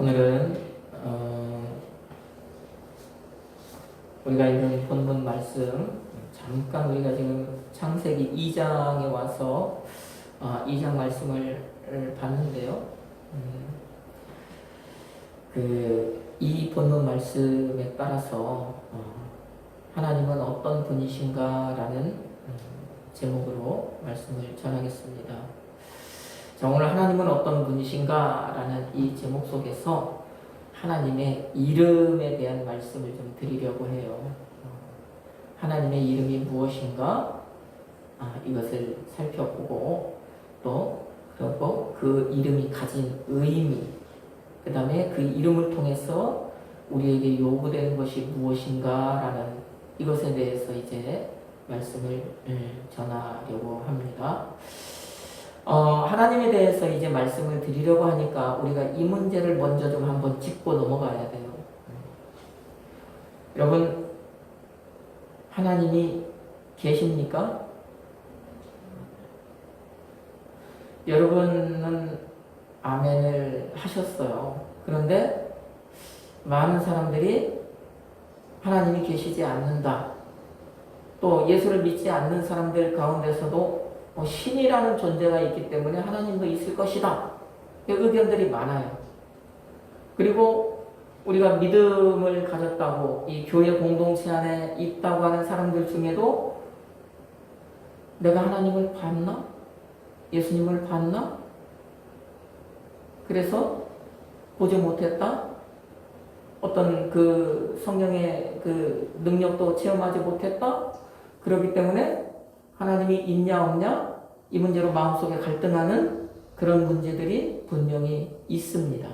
오늘은 우리가 읽은 본문 말씀 잠깐 우리가 지금 창세기 2장에 와서 2장 말씀을 봤는데요. 이 본문 말씀에 따라서 하나님은 어떤 분이신가라는 제목으로 말씀을 전하겠습니다. 자, 오늘 하나님은 어떤 분이신가라는 이 제목 속에서 하나님의 이름에 대한 말씀을 좀 드리려고 해요. 하나님의 이름이 무엇인가? 이것을 살펴보고 그리고 그 이름이 가진 의미, 그 다음에 그 이름을 통해서 우리에게 요구되는 것이 무엇인가라는 이것에 대해서 이제 말씀을 전하려고 합니다. 하나님에 대해서 이제 말씀을 드리려고 하니까 우리가 이 문제를 먼저 좀 한번 짚고 넘어가야 돼요. 여러분, 하나님이 계십니까? 여러분은 아멘을 하셨어요. 그런데 많은 사람들이 하나님이 계시지 않는다. 또 예수를 믿지 않는 사람들 가운데서도 신이라는 존재가 있기 때문에 하나님도 있을 것이다. 의견들이 많아요. 그리고 우리가 믿음을 가졌다고 이 교회 공동체 안에 있다고 하는 사람들 중에도 내가 하나님을 봤나? 예수님을 봤나? 그래서 보지 못했다? 어떤 그 성령의 그 능력도 체험하지 못했다? 그렇기 때문에 하나님이 있냐 없냐? 이 문제로 마음속에 갈등하는 그런 문제들이 분명히 있습니다.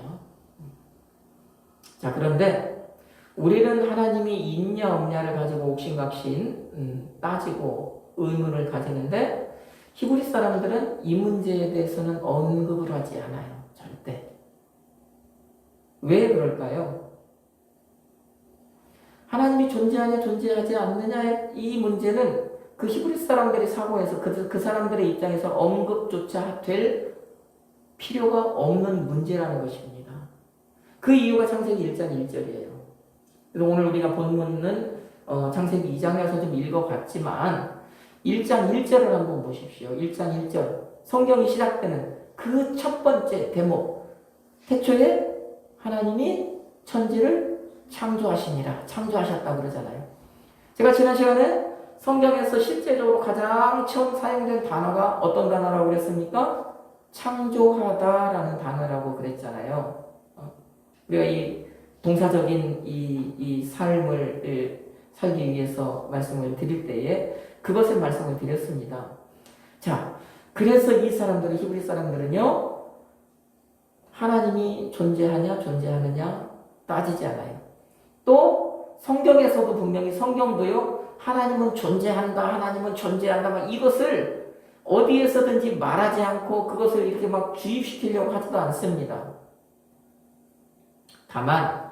자, 그런데 우리는 하나님이 있냐 없냐를 가지고 옥신각신 따지고 의문을 가지는데 히브리 사람들은 이 문제에 대해서는 언급을 하지 않아요. 절대. 왜 그럴까요? 하나님이 존재하냐 존재하지 않느냐의 이 문제는 그 히브리 사람들의 사고에서 그 사람들의 입장에서 언급조차 될 필요가 없는 문제라는 것입니다. 그 이유가 창세기 1장 1절이에요. 그래서 오늘 우리가 본문은 창세기 2장에서 좀 읽어봤지만 1장 1절을 한번 보십시오. 1장 1절. 성경이 시작되는 그 첫 번째 대목. 태초에 하나님이 천지를 창조하셨다고 그러잖아요. 제가 지난 시간에 성경에서 실제적으로 가장 처음 사용된 단어가 어떤 단어라고 그랬습니까? 창조하다라는 단어라고 그랬잖아요. 우리가 이 동사적인 이 삶을 살기 위해서 말씀을 드릴 때에 그것을 말씀을 드렸습니다. 자, 그래서 이 사람들은, 히브리 사람들은요, 하나님이 존재하느냐 따지지 않아요. 또 성경에서도 분명히 성경도요, 하나님은 존재한다, 막 이것을 어디에서든지 말하지 않고 그것을 이렇게 막 주입시키려고 하지도 않습니다. 다만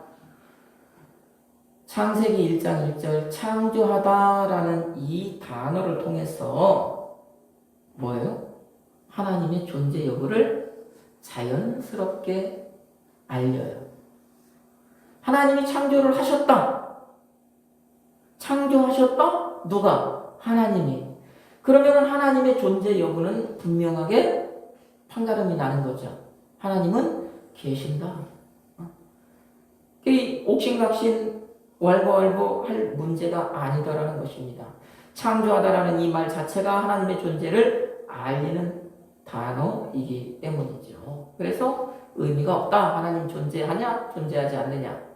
창세기 1장 1절 창조하다라는 이 단어를 통해서 뭐예요? 하나님의 존재 여부를 자연스럽게 알려요. 하나님이 창조를 하셨다. 창조하셨다? 누가? 하나님이. 그러면 하나님의 존재 여부는 분명하게 판가름이 나는 거죠. 하나님은 계신다. 이 옥신각신 왈가왈부 할 문제가 아니다라는 것입니다. 창조하다라는 이 말 자체가 하나님의 존재를 알리는 단어이기 때문이죠. 그래서 의미가 없다. 하나님 존재하냐? 존재하지 않느냐?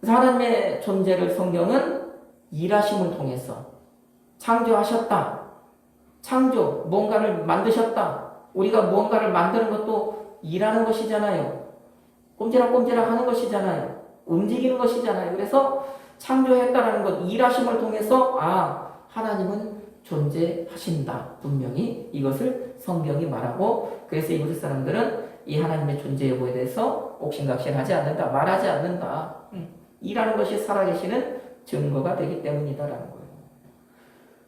그래서 하나님의 존재를 성경은 일하심을 통해서 창조하셨다. 창조, 무언가를 만드셨다. 우리가 무언가를 만드는 것도 일하는 것이잖아요. 꼼지락꼼지락 하는 것이잖아요. 움직이는 것이잖아요. 그래서 창조했다라는 것, 일하심을 통해서 하나님은 존재하신다. 분명히 이것을 성경이 말하고, 그래서 이브리 사람들은 이 하나님의 존재 여부에 대해서 옥신각신하지 않는다. 말하지 않는다. 일하는 것이 살아계시는 증거가 되기 때문이다라는 거예요.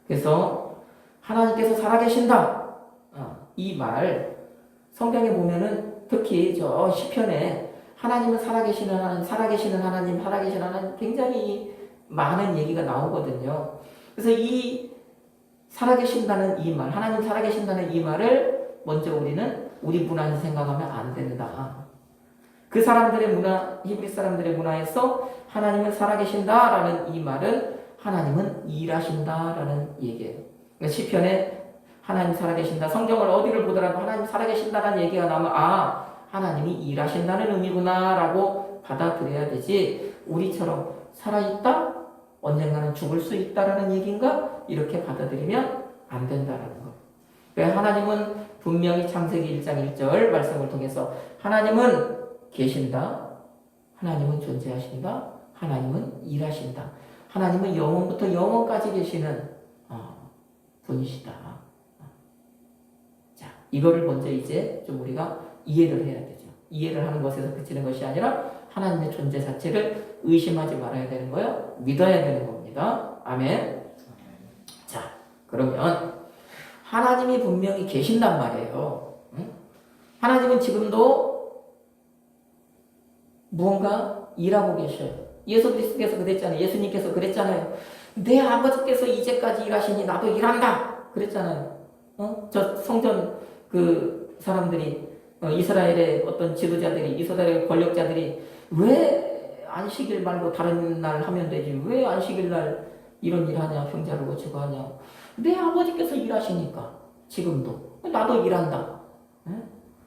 그래서 하나님께서 살아계신다. 이 말 성경에 보면은 특히 저 시편에 하나님은 살아계시는 하나님, 살아계시는 하나님, 살아계시는 하나님 굉장히 많은 얘기가 나오거든요. 그래서 이 살아계신다는 이 말, 하나님 살아계신다는 이 말을 먼저 우리는 우리 문화에서 생각하면 안 된다. 그 사람들의 문화, 히브리 사람들의 문화에서 하나님은 살아계신다라는 이 말은 하나님은 일하신다라는 얘기예요. 그러니까 시편에 하나님 살아계신다, 성경을 어디를 보더라도 하나님 살아계신다라는 얘기가 나오면 하나님이 일하신다는 의미구나라고 받아들여야 되지, 우리처럼 살아있다? 언젠가는 죽을 수 있다라는 얘기인가? 이렇게 받아들이면 안 된다라는 거. 그러니까 하나님은 분명히 창세기 1장 1절 말씀을 통해서 하나님은 계신다, 하나님은 존재하신다, 하나님은 일하신다, 하나님은 영원부터 영원까지 계시는 분이시다. 자, 이거를 먼저 이제 좀 우리가 이해를 해야 되죠. 이해를 하는 것에서 그치는 것이 아니라 하나님의 존재 자체를 의심하지 말아야 되는 거예요. 믿어야 되는 겁니다. 아멘. 자, 그러면 하나님이 분명히 계신단 말이에요. 하나님은 지금도 무언가 일하고 계셔요. 예수 그리스도께서 그랬잖아요. 예수님께서 그랬잖아요. 내 아버지께서 이제까지 일하시니 나도 일한다. 그랬잖아요. 저 성전 그 사람들이, 이스라엘의 어떤 지도자들이, 이스라엘 권력자들이 왜 안식일 말고 다른 날 하면 되지, 왜 안식일 날 이런 일 하냐, 병자를 고치고 하냐. 내 아버지께서 일하시니까 지금도 나도 일한다.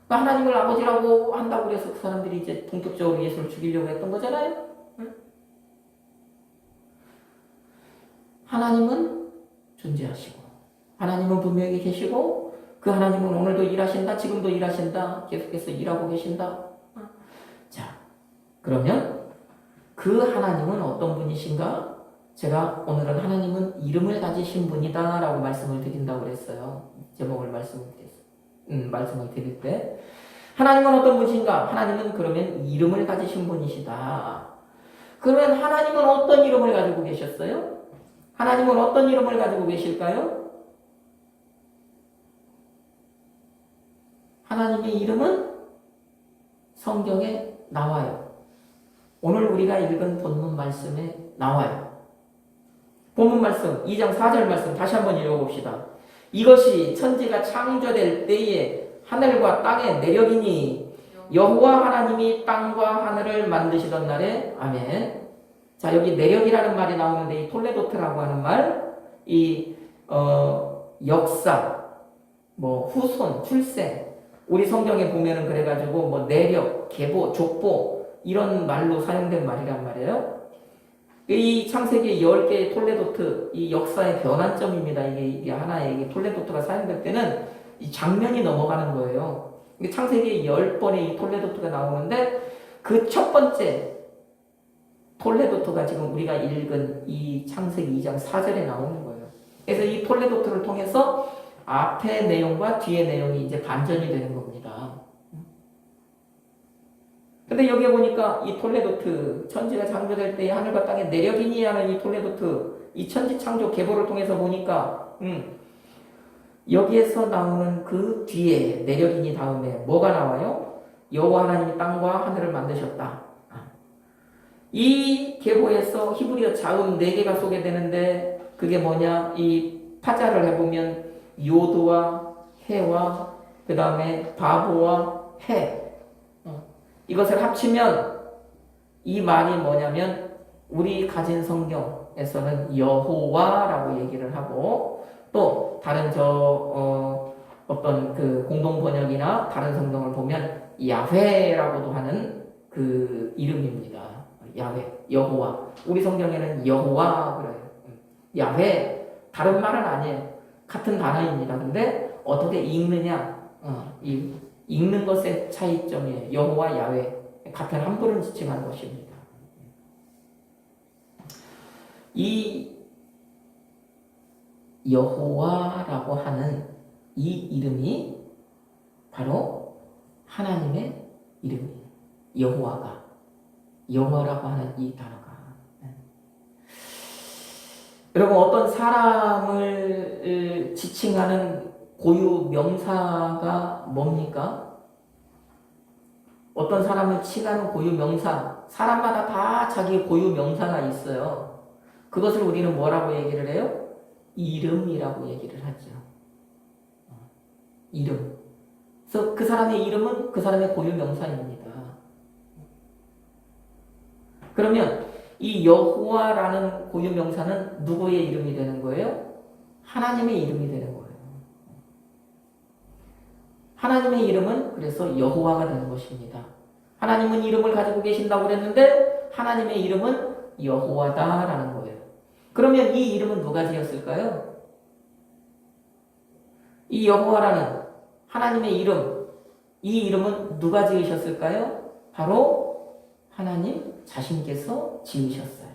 하나님을 아버지라고 한다고 그래서 그 사람들이 이제 본격적으로 예수를 죽이려고 했던 거잖아요. 하나님은 존재하시고, 하나님은 분명히 계시고, 그 하나님은 오늘도 일하신다, 지금도 일하신다, 계속해서 일하고 계신다. 자, 그러면 그 하나님은 어떤 분이신가? 제가 오늘은 하나님은 이름을 가지신 분이다 라고 말씀을 드린다고 그랬어요. 제목을 말씀을 드릴 때 하나님은 어떤 분이신가? 하나님은 그러면 이름을 가지신 분이시다. 그러면 하나님은 어떤 이름을 가지고 계셨어요? 하나님은 어떤 이름을 가지고 계실까요? 하나님의 이름은 성경에 나와요. 오늘 우리가 읽은 본문 말씀에 나와요. 본문 말씀 2장 4절 말씀 다시 한번 읽어봅시다. 이것이 천지가 창조될 때에 하늘과 땅의 내력이니 여호와 하나님이 땅과 하늘을 만드시던 날에. 아멘. 자, 여기 내력이라는 말이 나오는데 이 톨레도트라고 하는 말, 역사, 후손, 출생, 우리 성경에 보면은 그래가지고 내력, 계보, 족보 이런 말로 사용된 말이란 말이에요. 이 창세기 10개의 톨레도트, 이 역사의 변환점입니다. 이게 하나의 이 톨레도트가 사용될 때는 이 장면이 넘어가는 거예요. 창세기 10번의 이 톨레도트가 나오는데 그 첫 번째 톨레도트가 지금 우리가 읽은 이 창세기 2장 4절에 나오는 거예요. 그래서 이 톨레도트를 통해서 앞의 내용과 뒤의 내용이 이제 반전이 되는 겁니다. 근데 여기에 보니까 이 톨레도트, 천지가 창조될 때의 하늘과 땅의 내력이니 하는 이 톨레도트, 이 천지 창조 계보를 통해서 보니까 여기에서 나오는 그 뒤에 내력이니 다음에 뭐가 나와요? 여호와 하나님이 땅과 하늘을 만드셨다. 이 계보에서 히브리어 자음 4개가 소개되는데 그게 뭐냐? 이 파자를 해보면 요드와 해와 그 다음에 바보와 해, 이것을 합치면 이 말이 뭐냐면 우리 가진 성경에서는 여호와라고 얘기를 하고, 또 다른 어떤 그 공동 번역이나 다른 성경을 보면 야훼라고도 하는 그 이름입니다. 야훼, 여호와. 우리 성경에는 여호와 그래요. 야훼, 다른 말은 아니에요. 같은 단어입니다. 근데 어떻게 읽느냐, 이 읽는 것의 차이점이에요. 여호와, 야훼 같은 함부를 지칭하는 것입니다. 이 여호와라고 하는 이 이름이 바로 하나님의 이름이에요. 여호와가, 영어라고 하는 이 단어가. 여러분, 어떤 사람을 지칭하는 고유 명사가 뭡니까? 어떤 사람을 칭하는 고유 명사, 사람마다 다 자기 고유 명사가 있어요. 그것을 우리는 뭐라고 얘기를 해요? 이름이라고 얘기를 하죠. 이름. 그래서 그 사람의 이름은 그 사람의 고유 명사입니다. 그러면 이 여호와라는 고유 명사는 누구의 이름이 되는 거예요? 하나님의 이름이 되는 거예요. 하나님의 이름은 그래서 여호와가 되는 것입니다. 하나님은 이름을 가지고 계신다고 그랬는데 하나님의 이름은 여호와다라는 거예요. 그러면 이 이름은 누가 지었을까요? 이 여호와라는 하나님의 이름, 이 이름은 누가 지으셨을까요? 바로 하나님 자신께서 지으셨어요.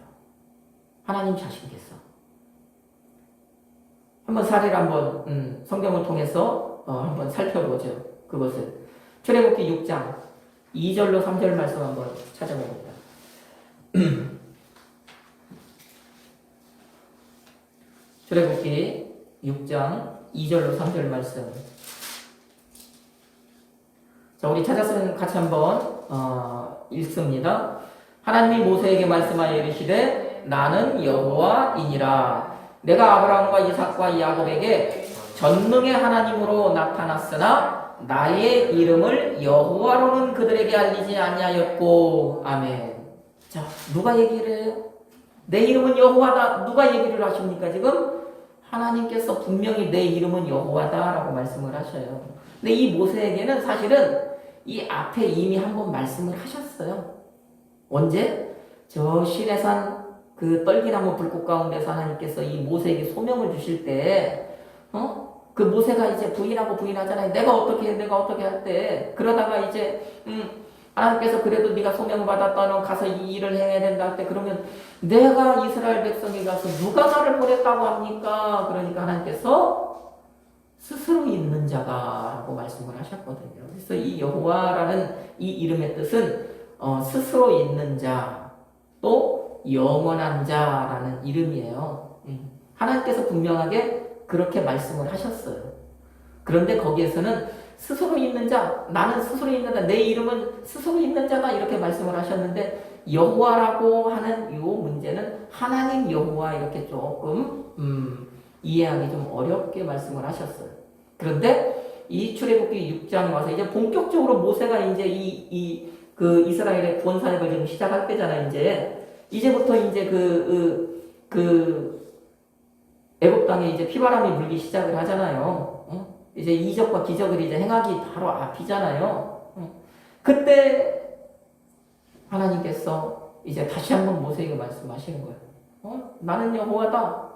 하나님 자신께서. 한번 사례를 한번 성경을 통해서 한번 살펴보죠. 그것을 출애굽기 6장 2절로 3절 말씀 한번 찾아봅니다. 출애굽기 6장 2절로 3절 말씀. 자, 우리 찾았으면 같이 한번 읽습니다. 하나님이 모세에게 말씀하여 이르시되 나는 여호와이니라. 내가 아브라함과 이삭과 야곱에게 전능의 하나님으로 나타났으나 나의 이름을 여호와로는 그들에게 알리지 아니하였고. 아멘. 자, 누가 얘기를 해요? 내 이름은 여호와다. 누가 얘기를 하십니까 지금? 하나님께서 분명히 내 이름은 여호와다라고 말씀을 하셔요. 근데 이 모세에게는 사실은 이 앞에 이미 한번 말씀을 하셨어요. 언제? 저 시내산 그 떨기나무 불꽃 가운데서 하나님께서 이 모세에게 소명을 주실 때, 그 모세가 이제 부인하잖아요. 내가 어떻게 할 때, 그러다가 이제, 하나님께서 그래도 네가 소명을 받았다, 너 가서 이 일을 해야 된다 할 때, 그러면 내가 이스라엘 백성에 가서 누가 나를 보냈다고 합니까? 그러니까 하나님께서 스스로 있는 자가라고 말씀을 하셨거든요. 그래서 이 여호와라는 이 이름의 뜻은 스스로 있는 자, 또 영원한 자라는 이름이에요. 하나님께서 분명하게 그렇게 말씀을 하셨어요. 그런데 거기에서는 스스로 있는 자, 나는 스스로 있는 자, 내 이름은 스스로 있는 자다 이렇게 말씀을 하셨는데 여호와라고 하는 이 문제는 하나님 여호와 이렇게 조금 이해하기 좀 어렵게 말씀을 하셨어요. 그런데 이 출애굽기 6장에 와서 이제 본격적으로 모세가 이제 그 이스라엘의 구원 사역을 지금 시작할 때잖아요. 이제부터 이제 애굽 땅에 이제 피바람이 불기 시작을 하잖아요. 이제 이적과 기적을 이제 행하기 바로 앞이잖아요. 그때 하나님께서 이제 다시 한번 모세에게 말씀하시는 거예요. 나는 여호와다.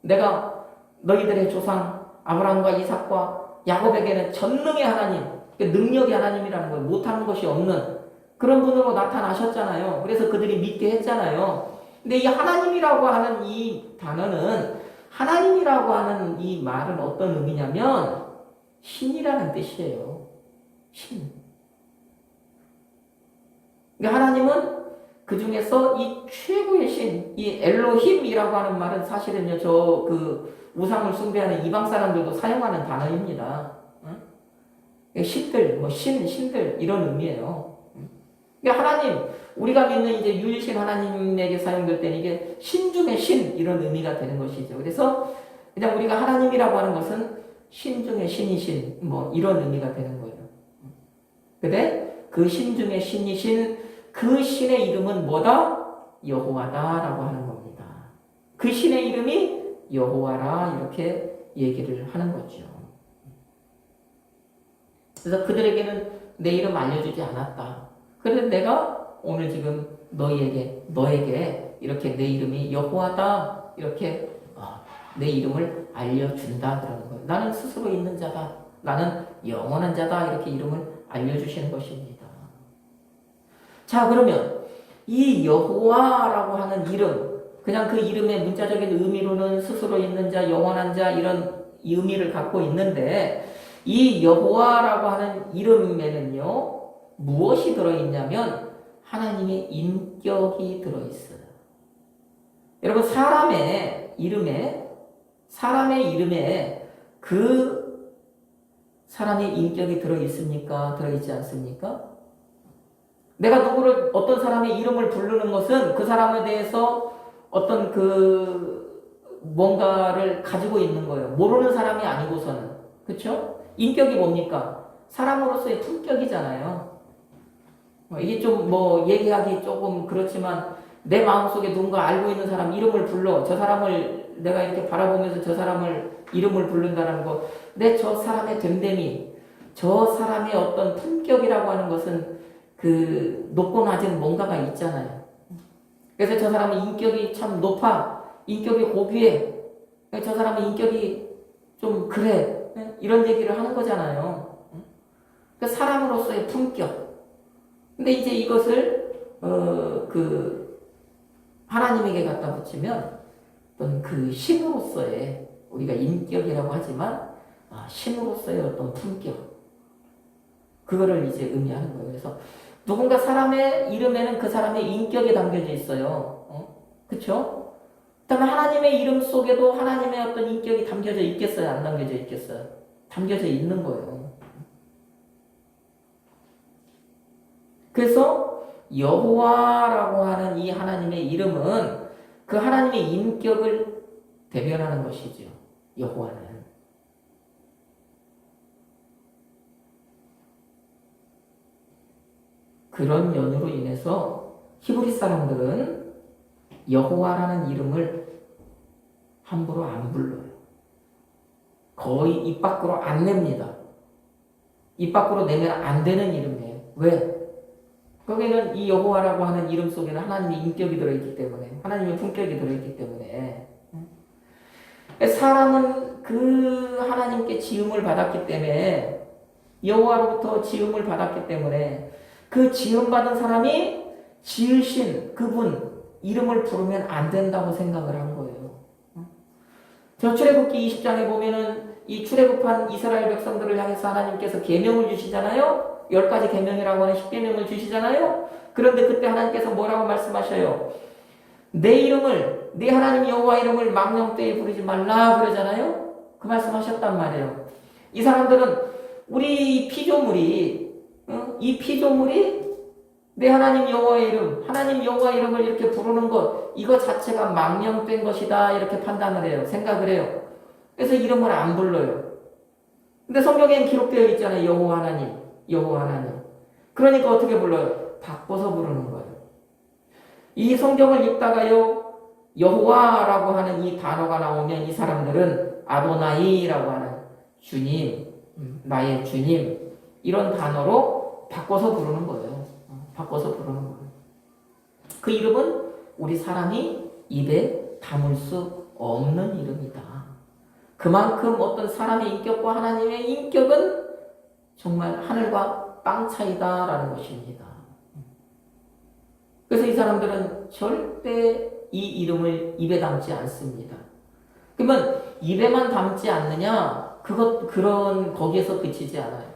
내가 너희들의 조상 아브라함과 이삭과 야곱에게는 전능의 하나님, 능력의 하나님이라는 거예요. 못하는 것이 없는 그런 분으로 나타나셨잖아요. 그래서 그들이 믿게 했잖아요. 근데 이 하나님이라고 하는 이 단어는, 하나님이라고 하는 이 말은 어떤 의미냐면 신이라는 뜻이에요. 신. 그러니까 하나님은 그 중에서 이 최고의 신, 이 엘로힘이라고 하는 말은 사실은요, 우상을 숭배하는 이방 사람들도 사용하는 단어입니다. 신들, 신들, 이런 의미예요. 그러니까 하나님, 우리가 믿는 이제 유일신 하나님에게 사용될 때는 이게 신 중의 신, 이런 의미가 되는 것이죠. 그래서 그냥 우리가 하나님이라고 하는 것은 신 중의 신이신, 이런 의미가 되는 거예요. 근데 그 신 중의 신이신 그 신의 이름은 뭐다? 여호와다라고 하는 겁니다. 그 신의 이름이 여호와라 이렇게 얘기를 하는 거죠. 그래서 그들에게는 내 이름 알려주지 않았다. 그런데 내가 오늘 지금 너에게 이렇게 내 이름이 여호와다 이렇게 내 이름을 알려준다 그러는 거예요. 나는 스스로 있는 자다. 나는 영원한 자다. 이렇게 이름을 알려주시는 것입니다. 자, 그러면 이 여호와라고 하는 이름, 그냥 그 이름의 문자적인 의미로는 스스로 있는 자, 영원한 자 이런 의미를 갖고 있는데 이 여호와라고 하는 이름에는요 무엇이 들어있냐면 하나님의 인격이 들어있어요. 여러분 사람의 이름에 그 사람의 인격이 들어있습니까? 들어있지 않습니까? 내가 누구를 어떤 사람의 이름을 부르는 것은 그 사람에 대해서 어떤 그 뭔가를 가지고 있는 거예요. 모르는 사람이 아니고서는. 그렇죠? 인격이 뭡니까? 사람으로서의 품격이잖아요. 이게 좀 뭐 얘기하기 조금 그렇지만 내 마음속에 누군가 알고 있는 사람 이름을 불러 저 사람을 내가 이렇게 바라보면서 저 사람을 이름을 부른다는 거 내 저 사람의 됨됨이 저 사람의 어떤 품격이라고 하는 것은 그 높고 낮은 뭔가가 있잖아요. 그래서 저 사람의 인격이 참 높아 인격이 고귀해 저 사람의 인격이 좀 그래 이런 얘기를 하는 거잖아요. 그 사람으로서의 품격. 근데 이제 이것을 그 하나님에게 갖다 붙이면 어떤 그 신으로서의 우리가 인격이라고 하지만 신으로서의 어떤 품격 그거를 이제 의미하는 거예요. 그래서 누군가 사람의 이름에는 그 사람의 인격이 담겨져 있어요. 그렇죠? 그다음에 하나님의 이름 속에도 하나님의 어떤 인격이 담겨져 있겠어요? 안 담겨져 있겠어요? 담겨져 있는 거예요. 그래서 여호와라고 하는 이 하나님의 이름은 그 하나님의 인격을 대변하는 것이죠. 여호와는. 그런 연유로 인해서 히브리 사람들은 여호와라는 이름을 함부로 안 불러요. 거의 입 밖으로 안 냅니다. 입 밖으로 내면 안 되는 이름이에요. 왜? 거기는 이 여호와라고 하는 이름 속에는 하나님의 인격이 들어있기 때문에 하나님의 품격이 들어있기 때문에 사람은 그 하나님께 지음을 받았기 때문에 여호와로부터 지음을 받았기 때문에 그 지음받은 사람이 지으신 그분 이름을 부르면 안 된다고 생각을 한 거예요. 저 출애굽기 20장에 보면은 이 출애굽한 이스라엘 백성들을 향해서 하나님께서 계명을 주시잖아요. 10가지 계명이라고 하는 10계명을 주시잖아요. 그런데 그때 하나님께서 뭐라고 말씀하셔요? 내 이름을 네 하나님 여호와 이름을 망령되이 부르지 말라 그러잖아요. 그 말씀하셨단 말이에요. 이 사람들은 우리 피조물이 이 피조물이 내 하나님 여호와의 이름, 하나님 여호와 이름을 이렇게 부르는 것, 이거 자체가 망령된 것이다 이렇게 판단을 해요. 생각을 해요. 그래서 이름을 안 불러요. 근데 성경에는 기록되어 있잖아요. 여호와 하나님, 여호와 하나님. 그러니까 어떻게 불러요? 바꿔서 부르는 거예요. 이 성경을 읽다가요, 여호와라고 하는 이 단어가 나오면 이 사람들은 아도나이라고 하는 주님, 나의 주님 이런 단어로 바꿔서 부르는 거예요. 바꿔서 부르는 거예요. 그 이름은 우리 사람이 입에 담을 수 없는 이름이다. 그만큼 어떤 사람의 인격과 하나님의 인격은 정말 하늘과 땅 차이다라는 것입니다. 그래서 이 사람들은 절대 이 이름을 입에 담지 않습니다. 그러면 입에만 담지 않느냐? 그런 거기에서 그치지 않아요.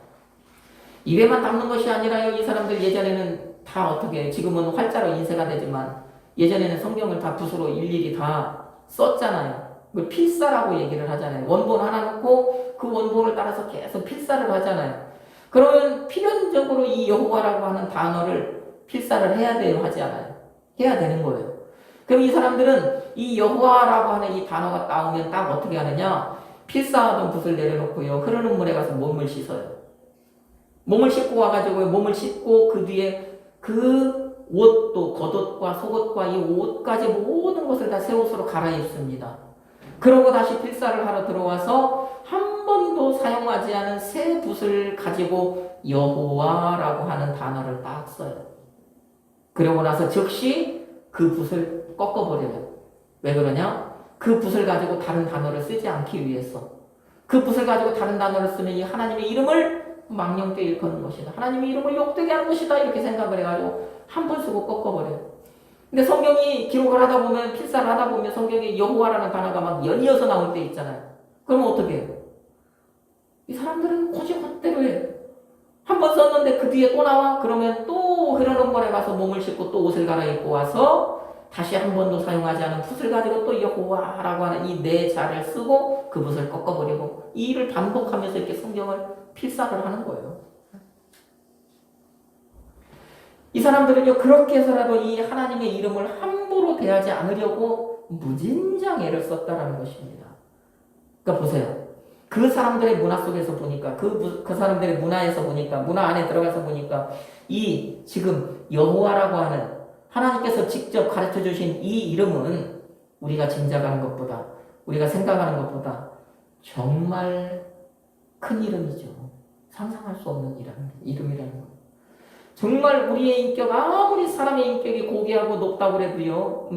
입에만 담는 것이 아니라요. 이 사람들 예전에는 다 어떻게 지금은 활자로 인쇄가 되지만 예전에는 성경을 다 붓으로 일일이 다 썼잖아요. 그걸 필사라고 얘기를 하잖아요. 원본 하나 놓고 그 원본을 따라서 계속 필사를 하잖아요. 그러면 필연적으로 이 여호와라고 하는 단어를 필사를 해야 돼요, 하지 않아요? 해야 되는 거예요. 그럼 이 사람들은 이 여호와라고 하는 이 단어가 나오면 딱 어떻게 하느냐? 필사하던 붓을 내려놓고요. 흐르는 물에 가서 몸을 씻어요. 몸을 씻고 와가지고 몸을 씻고 그 뒤에 그 옷도 겉옷과 속옷과 이 옷까지 모든 것을 다 새 옷으로 갈아입습니다. 그러고 다시 필사를 하러 들어와서 한 번도 사용하지 않은 새 붓을 가지고 여호와라고 하는 단어를 딱 써요. 그러고 나서 즉시 그 붓을 꺾어버려요. 왜 그러냐? 그 붓을 가지고 다른 단어를 쓰지 않기 위해서. 그 붓을 가지고 다른 단어를 쓰면 이 하나님의 이름을 망령되이 일컫는 것이다. 하나님의 이름을 욕되게 하는 것이다. 이렇게 생각을 해가지고 한 번 쓰고 꺾어버려요. 근데 성경이 기록을 하다 보면 필사를 하다 보면 성경에 여호와라는 단어가 막 연이어서 나올 때 있잖아요. 그러면 어떻게 해요? 이 사람들은 고지고대로 해요. 한 번 썼는데 그 뒤에 또 나와? 그러면 또 흐르는 물에 가서 몸을 씻고 또 옷을 갈아입고 와서 다시 한 번도 사용하지 않은 붓을 가지고 또 여호와라고 하는 이 네 자를 쓰고 그 붓을 꺾어버리고 이 일을 반복하면서 이렇게 성경을 필사를 하는 거예요. 이 사람들은요, 그렇게 해서라도 이 하나님의 이름을 함부로 대하지 않으려고 무진장 애를 썼다라는 것입니다. 그러니까 보세요. 그 사람들의 문화 속에서 보니까, 그 사람들의 문화에서 보니까, 문화 안에 들어가서 보니까, 이 지금 여호와라고 하는 하나님께서 직접 가르쳐 주신 이 이름은 우리가 짐작하는 것보다, 우리가 생각하는 것보다 정말 큰 이름이죠. 상상할 수 없는 이름이라는 거. 정말 우리의 인격, 아무리 사람의 인격이 고귀하고 높다고 해도요,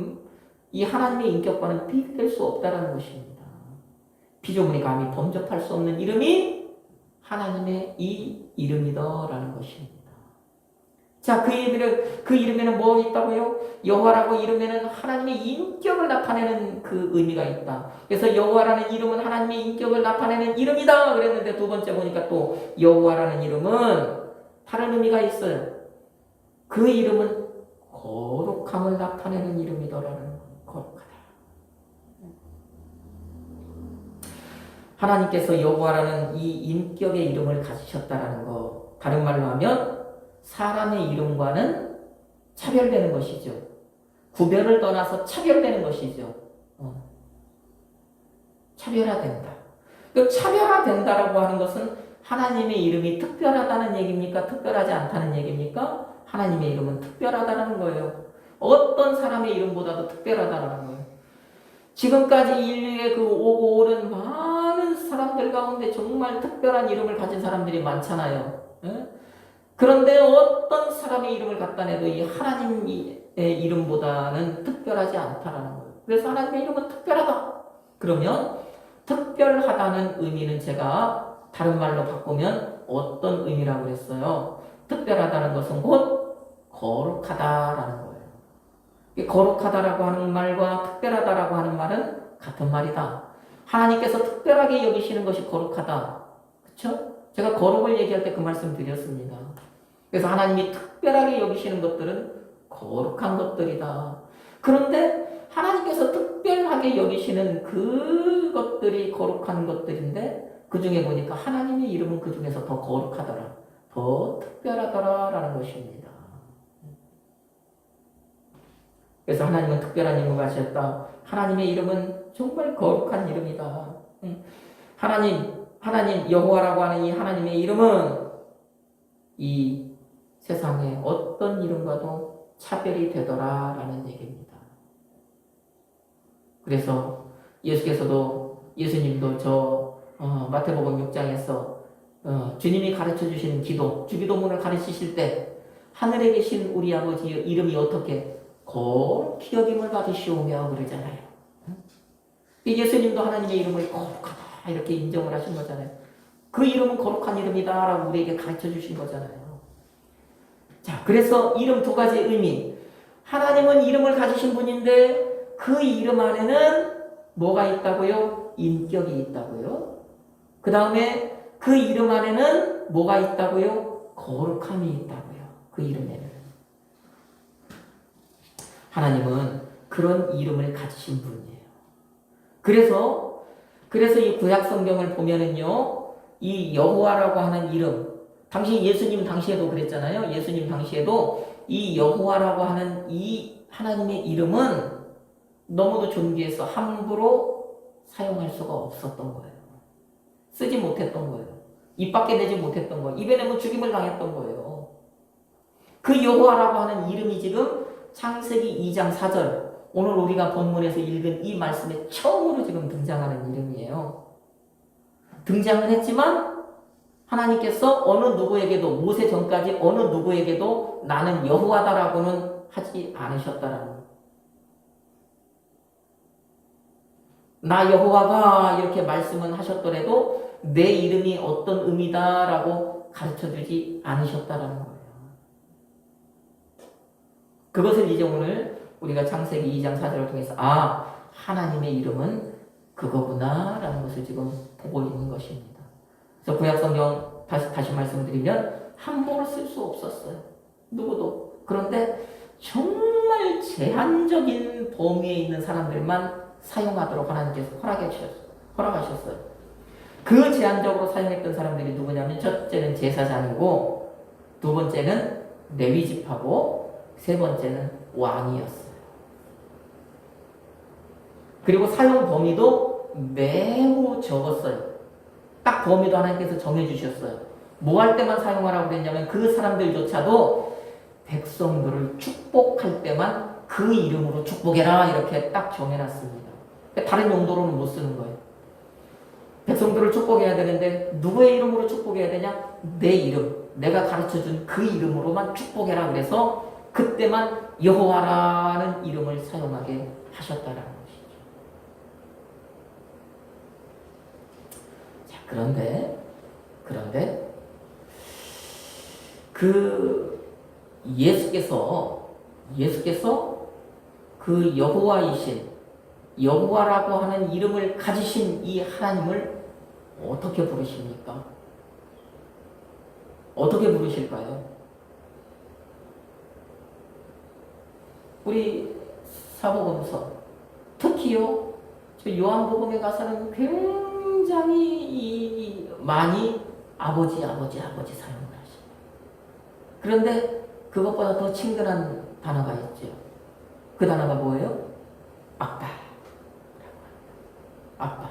이 하나님의 인격과는 비교될 수 없다는 것입니다. 피조물이 감히 범접할 수 없는 이름이 하나님의 이 이름이다라는 것입니다. 자, 그 이름에는 뭐 있다고요? 여호와라고 이름에는 하나님의 인격을 나타내는 그 의미가 있다. 그래서 여호와라는 이름은 하나님의 인격을 나타내는 이름이다 그랬는데, 두 번째 보니까 또 여호와라는 이름은 다른 의미가 있어요. 그 이름은 거룩함을 나타내는 이름이더라는 거룩하다. 하나님께서 여호와라는 이 인격의 이름을 가지셨다라는 거, 다른 말로 하면 사람의 이름과는 차별되는 것이죠. 구별을 떠나서 차별되는 것이죠. 차별화된다. 그 차별화된다라고 하는 것은 하나님의 이름이 특별하다는 얘기입니까? 특별하지 않다는 얘기입니까? 하나님의 이름은 특별하다는 거예요. 어떤 사람의 이름보다도 특별하다는 거예요. 지금까지 인류의 그 오고 오는 많은 사람들 가운데 정말 특별한 이름을 가진 사람들이 많잖아요. 그런데 어떤 사람의 이름을 갖다 내도 이 하나님의 이름보다는 특별하지 않다라는 거예요. 그래서 하나님의 이름은 특별하다. 그러면 특별하다는 의미는 제가 다른 말로 바꾸면 어떤 의미라고 그랬어요? 특별하다는 것은 곧 거룩하다라는 거예요. 거룩하다라고 하는 말과 특별하다라고 하는 말은 같은 말이다. 하나님께서 특별하게 여기시는 것이 거룩하다. 그렇죠? 제가 거룩을 얘기할 때 그 말씀 드렸습니다. 그래서 하나님이 특별하게 여기시는 것들은 거룩한 것들이다. 그런데 하나님께서 특별하게 여기시는 그것들이 거룩한 것들인데, 그 중에 보니까 하나님의 이름은 그 중에서 더 거룩하더라. 더 특별하더라라는 것입니다. 그래서 하나님은 특별한 이름을 가지셨다. 하나님의 이름은 정말 거룩한 이름이다. 하나님 여호와라고 하는 이 하나님의 이름은 이 세상에 어떤 이름과도 차별이 되더라라는 얘기입니다. 그래서 예수님도 마태복음 6장에서 주님이 가르쳐 주시는 주기도문을 가르치실 때 하늘에 계신 우리 아버지의 이름이 어떻게 거룩히 여김을 받으시오며 그러잖아요. 예수님도 하나님의 이름을 거룩하다 이렇게 인정을 하신 거잖아요. 그 이름은 거룩한 이름이다라고 우리에게 가르쳐 주신 거잖아요. 자, 그래서 이름 두 가지 의미. 하나님은 이름을 가지신 분인데 그 이름 안에는 뭐가 있다고요? 인격이 있다고요. 그 다음에 그 이름 안에는 뭐가 있다고요? 거룩함이 있다고요. 그 이름에는. 하나님은 그런 이름을 가지신 분이에요. 그래서 이 구약 성경을 보면은요, 이 여호와라고 하는 이름, 예수님 당시에도 그랬잖아요. 예수님 당시에도 이 여호와라고 하는 이 하나님의 이름은 너무도 존귀해서 함부로 사용할 수가 없었던 거예요. 쓰지 못했던 거예요. 입 밖에 내지 못했던 거예요. 입에 내면 죽임을 당했던 거예요. 그 여호와라고 하는 이름이 지금 창세기 2장 4절, 오늘 우리가 본문에서 읽은 이 말씀에 처음으로 지금 등장하는 이름이에요. 등장은 했지만 하나님께서 어느 누구에게도, 모세 전까지 어느 누구에게도 나는 여호와다라고는 하지 않으셨다라는 거예요. 나 여호와가 이렇게 말씀은 하셨더라도 내 이름이 어떤 의미다라고 가르쳐주지 않으셨다라는 거예요. 그것을 이제 오늘 우리가 창세기 2장 4절을 통해서 하나님의 이름은 그거구나 라는 것을 지금 보고 있는 것입니다. 그래서 구약성경 다시 말씀드리면 함부로 쓸 수 없었어요. 누구도. 그런데 정말 제한적인 범위에 있는 사람들만 사용하도록 하나님께서 허락하셨어요. 그 제한적으로 사용했던 사람들이 누구냐면, 첫째는 제사장이고 두 번째는 레위 지파고 세 번째는 왕이었어요. 그리고 사용 범위도 매우 적었어요. 딱 범위도 하나님께서 정해주셨어요. 뭐 할 때만 사용하라고 그랬냐면 그 사람들조차도 백성들을 축복할 때만 그 이름으로 축복해라 이렇게 딱 정해놨습니다. 다른 용도로는 못 쓰는 거예요. 백성들을 축복해야 되는데 누구의 이름으로 축복해야 되냐? 내 이름, 내가 가르쳐준 그 이름으로만 축복해라 그래서 그때만 여호와라는 이름을 사용하게 하셨다라는 것이죠. 자, 그런데 그 예수께서 그 여호와이신 여호와라고 하는 이름을 가지신 이 하나님을 어떻게 부르십니까? 어떻게 부르실까요? 우리 사복음서 특히요 저 요한복음에 가서는 굉장히 많이 아버지 사용을 하십니다. 그런데 그것보다 더 친근한 단어가 있죠. 그 단어가 뭐예요? 아빠. 아빠.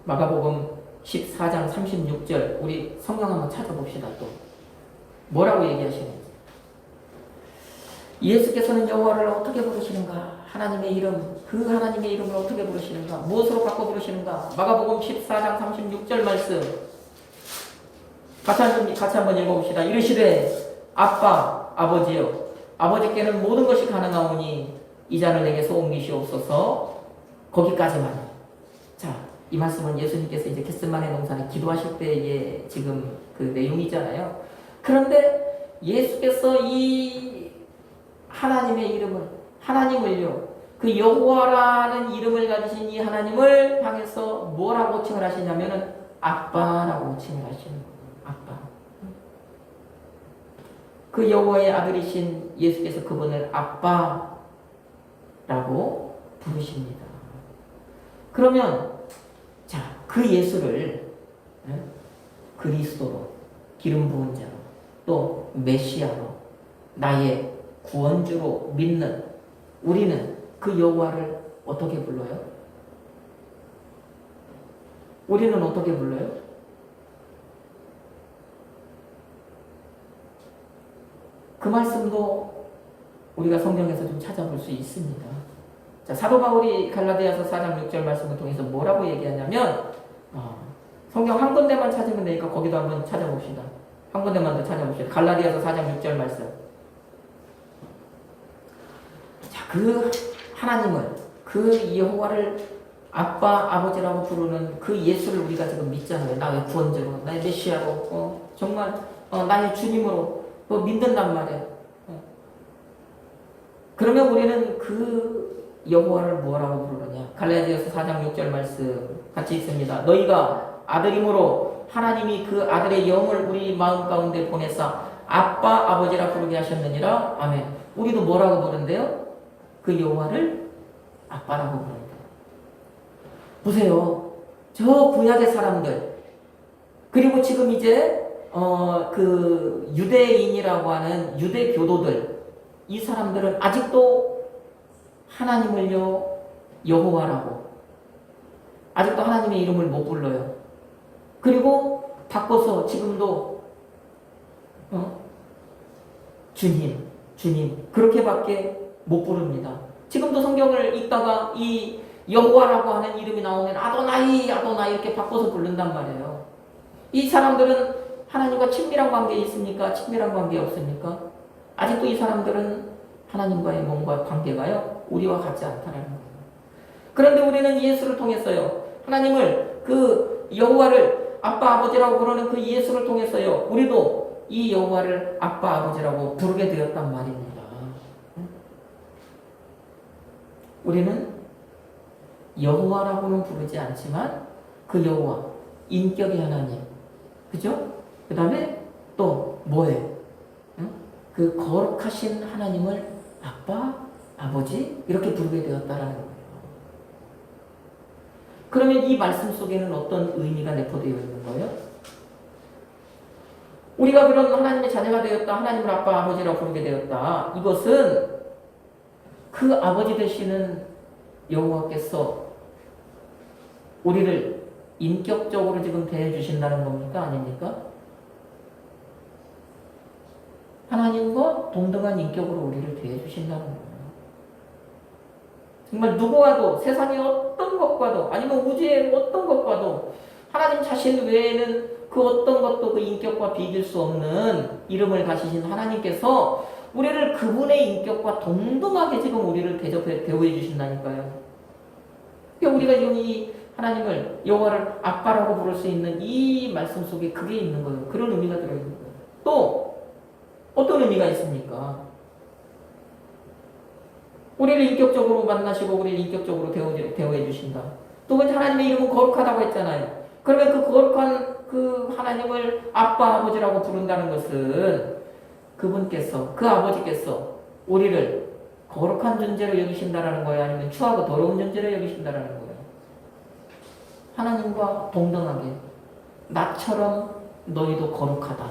마가복음 14장 36절 우리 성경 한번 찾아봅시다. 또 뭐라고 얘기하시는지. 예수께서는 여호와를 어떻게 부르시는가? 하나님의 이름, 그 하나님의 이름을 어떻게 부르시는가? 무엇으로 바꿔 부르시는가? 마가복음 14장 36절 말씀 같이 한번 읽어봅시다. 이르시되 아빠, 아버지여, 아버지께는 모든 것이 가능하오니 이 잔을 내게서 옮기시옵소서. 거기까지만. 자, 이 말씀은 예수님께서 이제 겟세마네 동산에 기도하실 때의 지금 그 내용이잖아요. 그런데 예수께서 이 하나님의 하나님을요, 그 여호와라는 이름을 가지신 이 하나님을 향해서 뭐라고 호칭을 하시냐면은 아빠라고 호칭을 하시는 거예요. 아빠. 그 여호와의 아들이신 예수께서 그분을 아빠라고 부르십니다. 그러면 자, 그 예수를 그리스도로, 기름 부은 자로, 또 메시아로, 나의 구원주로 믿는 우리는 그 여호와를 어떻게 불러요? 우리는 어떻게 불러요? 그 말씀도 우리가 성경에서 좀 찾아볼 수 있습니다. 자, 사도 바울이 갈라디아서 4장 6절 말씀을 통해서 뭐라고 얘기하냐면 성경 한 군데만 찾으면 되니까 거기도 한번 찾아봅시다. 한 군데만 더 찾아봅시다. 갈라디아서 4장 6절 말씀. 자, 그 하나님을, 그 여호와를 아빠, 아버지라고 부르는 그 예수를 우리가 지금 믿잖아요. 나의 구원자로, 나의 메시아로, 정말 나의 주님으로 믿는단 말이에요. 그러면 우리는 그 여호와를 뭐라고 부르느냐? 갈라디아서 4장 6절 말씀 같이 있습니다. 너희가 아들임으로 하나님이 그 아들의 영을 우리 마음 가운데 보내사 아빠, 아버지라 부르게 하셨느니라. 아멘. 우리도 뭐라고 부른대요? 그 여호와를 아빠라고 부른대요. 보세요. 저 구약의 사람들, 그리고 지금 이제 그 유대인이라고 하는 유대 교도들, 이 사람들은 아직도 하나님을요 여호와라고, 아직도 하나님의 이름을 못 불러요. 그리고 바꿔서 지금도 주님 그렇게밖에 못 부릅니다. 지금도 성경을 읽다가 이 여호와라고 하는 이름이 나오면 아도나이 이렇게 바꿔서 부른단 말이에요. 이 사람들은 하나님과 친밀한 관계에 있습니까? 친밀한 관계에 없습니까? 아직도 이 사람들은 하나님과의 뭔가 관계가요 우리와 같지 않다라는 거예요. 그런데 우리는 예수를 통해서요 하나님을, 그 여호와를 아빠, 아버지라고 부르는 그 예수를 통해서요 우리도 이 여호와를 아빠, 아버지라고 부르게 되었단 말입니다. 우리는 여호와라고는 부르지 않지만 그 여호와, 인격의 하나님, 그죠? 그 다음에 또 뭐예요? 그 거룩하신 하나님을 아빠, 아버지 이렇게 부르게 되었다라는 거예요. 그러면 이 말씀 속에는 어떤 의미가 내포되어 있는 거예요? 우리가 그런 하나님의 자녀가 되었다, 하나님을 아빠, 아버지라고 부르게 되었다. 이것은 그 아버지 되시는 여호와께서 우리를 인격적으로 지금 대해 주신다는 겁니까? 아닙니까? 하나님과 동등한 인격으로 우리를 대해 주신다는 거예요. 정말 누구와도, 세상의 어떤 것과도, 아니면 우주의 어떤 것과도 하나님 자신 외에는 그 어떤 것도 그 인격과 비길 수 없는 이름을 가지신 하나님께서 우리를 그분의 인격과 동등하게 지금 우리를 대우해 주신다니까요. 그러니까 우리가 지금 이 하나님을, 여호와를 아빠라고 부를 수 있는 이 말씀 속에 그게 있는 거예요. 그런 의미가 들어있는 거예요. 또 어떤 의미가 있습니까? 우리를 인격적으로 만나시고 우리를 인격적으로 대우해 주신다. 또 하나님의 이름은 거룩하다고 했잖아요. 그러면 그 거룩한 그 하나님을 아빠, 아버지라고 부른다는 것은 그분께서, 그 아버지께서 우리를 거룩한 존재로 여기신다라는 거예요? 아니면 추하고 더러운 존재로 여기신다라는 거예요? 하나님과 동등하게 나처럼 너희도 거룩하다.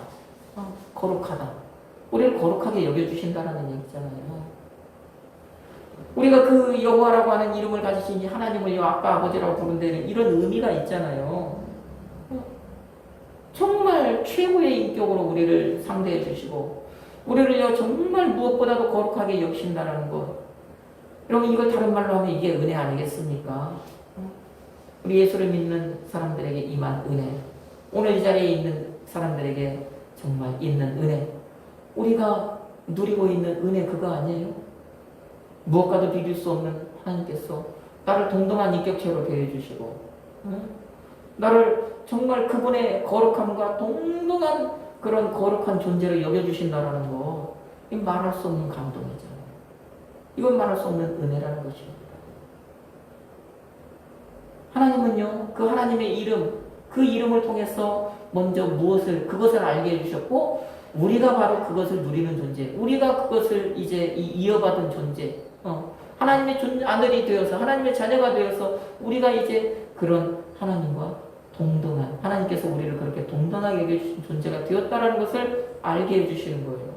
거룩하다. 우리를 거룩하게 여겨주신다라는 얘기잖아요. 우리가 그 여호와라고 하는 이름을 가지신 이 하나님을 아빠, 아버지라고 부른 데는 이런 의미가 있잖아요. 정말 최고의 인격으로 우리를 상대해 주시고 우리를 정말 무엇보다도 거룩하게 여기신다는 것. 여러분, 이걸 다른 말로 하면 이게 은혜 아니겠습니까? 우리 예수를 믿는 사람들에게 임한 은혜, 오늘 이 자리에 있는 사람들에게 정말 있는 은혜, 우리가 누리고 있는 은혜, 그거 아니에요? 무엇과도 비길 수 없는 하나님께서 나를 동등한 인격체로 대해 주시고 나를 정말 그분의 거룩함과 동등한 그런 거룩한 존재로 여겨주신다라는 거, 이건 말할 수 없는 감동이잖아요. 이건 말할 수 없는 은혜라는 것입니다. 하나님은요, 그 하나님의 이름, 그 이름을 통해서 먼저 그것을 알게 해주셨고, 우리가 바로 그것을 누리는 존재, 우리가 그것을 이제 이어받은 존재, 하나님의 아들이 되어서, 하나님의 자녀가 되어서, 우리가 이제 그런 하나님과 동등한, 하나님께서 우리를 그렇게 동등하게 여겨주신 존재가 되었다라는 것을 알게 해주시는 거예요.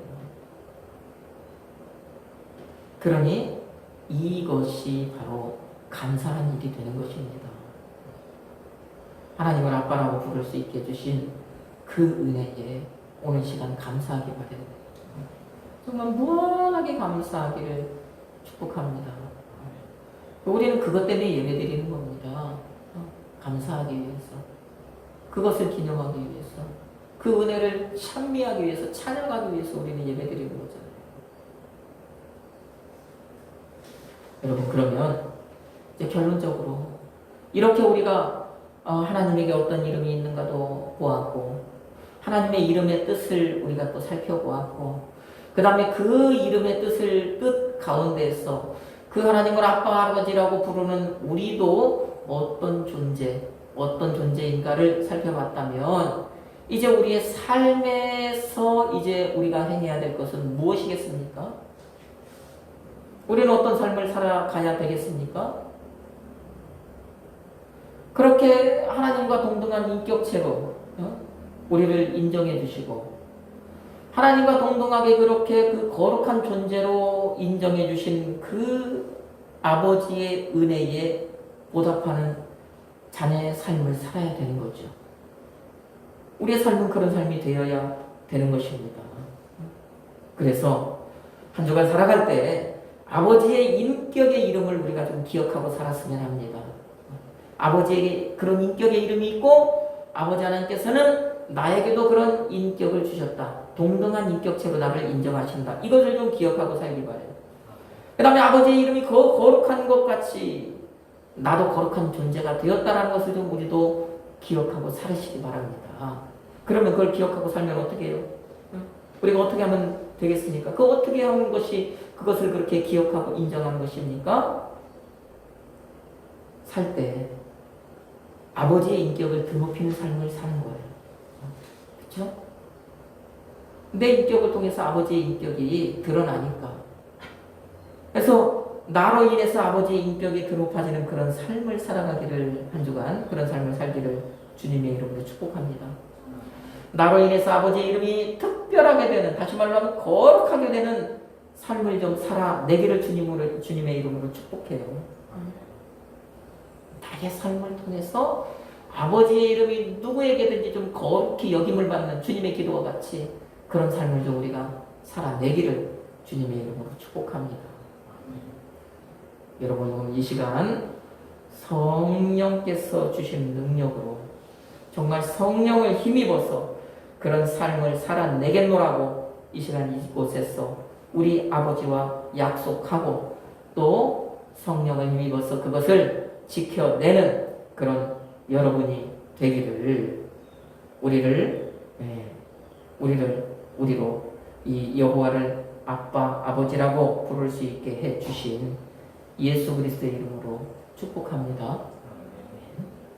그러니 이것이 바로 감사한 일이 되는 것입니다. 하나님을 아빠라고 부를 수 있게 해주신 그 은혜에 오늘 시간 감사하기 바랍니다. 정말 무한하게 감사하기를 축복합니다. 우리는 그것 때문에 예배드리는 겁니다. 감사하기 위해서, 그것을 기념하기 위해서, 그 은혜를 찬미하기 위해서, 찬양하기 위해서 우리는 예배드리는 거잖아요. 여러분, 그러면 이제 결론적으로 이렇게 우리가 하나님에게 어떤 이름이 있는가도 보았고, 하나님의 이름의 뜻을 우리가 또 살펴보았고, 그 다음에 그 이름의 뜻 가운데에서 그 하나님을 아빠, 아버지라고 부르는 우리도 어떤 존재인가를 살펴봤다면, 이제 우리의 삶에서 이제 우리가 행해야 될 것은 무엇이겠습니까? 우리는 어떤 삶을 살아가야 되겠습니까? 그렇게 하나님과 동등한 인격체로 우리를 인정해 주시고, 하나님과 동등하게 그렇게 그 거룩한 존재로 인정해 주신 그 아버지의 은혜에 보답하는 자녀의 삶을 살아야 되는 거죠. 우리의 삶은 그런 삶이 되어야 되는 것입니다. 그래서 한 주간 살아갈 때 아버지의 인격의 이름을 우리가 좀 기억하고 살았으면 합니다. 아버지에게 그런 인격의 이름이 있고, 아버지 하나님께서는 나에게도 그런 인격을 주셨다. 동등한 인격체로 나를 인정하신다. 이것을 좀 기억하고 살기 바래요. 그 다음에 아버지의 이름이 거룩한 것 같이 나도 거룩한 존재가 되었다는 것을 좀 우리도 기억하고 살으시기 바랍니다. 그러면 그걸 기억하고 살면 어떻게 해요? 우리가 어떻게 하면 되겠습니까? 그 어떻게 하는 것이 그것을 그렇게 기억하고 인정하는 것입니까? 살 때 아버지의 인격을 드높이는 삶을 사는 거예요. 그렇죠? 내 인격을 통해서 아버지의 인격이 드러나니까. 그래서 나로 인해서 아버지의 인격이 드높아지는 그런 삶을 살아가기를, 한 주간 그런 삶을 살기를 주님의 이름으로 축복합니다. 나로 인해서 아버지의 이름이 특별하게 되는, 다시 말로 하면 거룩하게 되는 삶을 좀 살아내기를 주님의 이름으로 축복해요. 나의 삶을 통해서 아버지의 이름이 누구에게든지 좀 거룩히 여김을 받는 주님의 기도와 같이 그런 삶을 좀 우리가 살아내기를 주님의 이름으로 축복합니다. 여러분, 오늘 이 시간 성령께서 주신 능력으로 정말 성령을 힘입어서 그런 삶을 살아내겠노라고 이 시간 이곳에서 우리 아버지와 약속하고 또 성령을 힘입어서 그것을 지켜내는 그런 여러분이 되기를, 우리로 이 여호와를 아빠, 아버지라고 부를 수 있게 해 주신 예수 그리스도의 이름으로 축복합니다.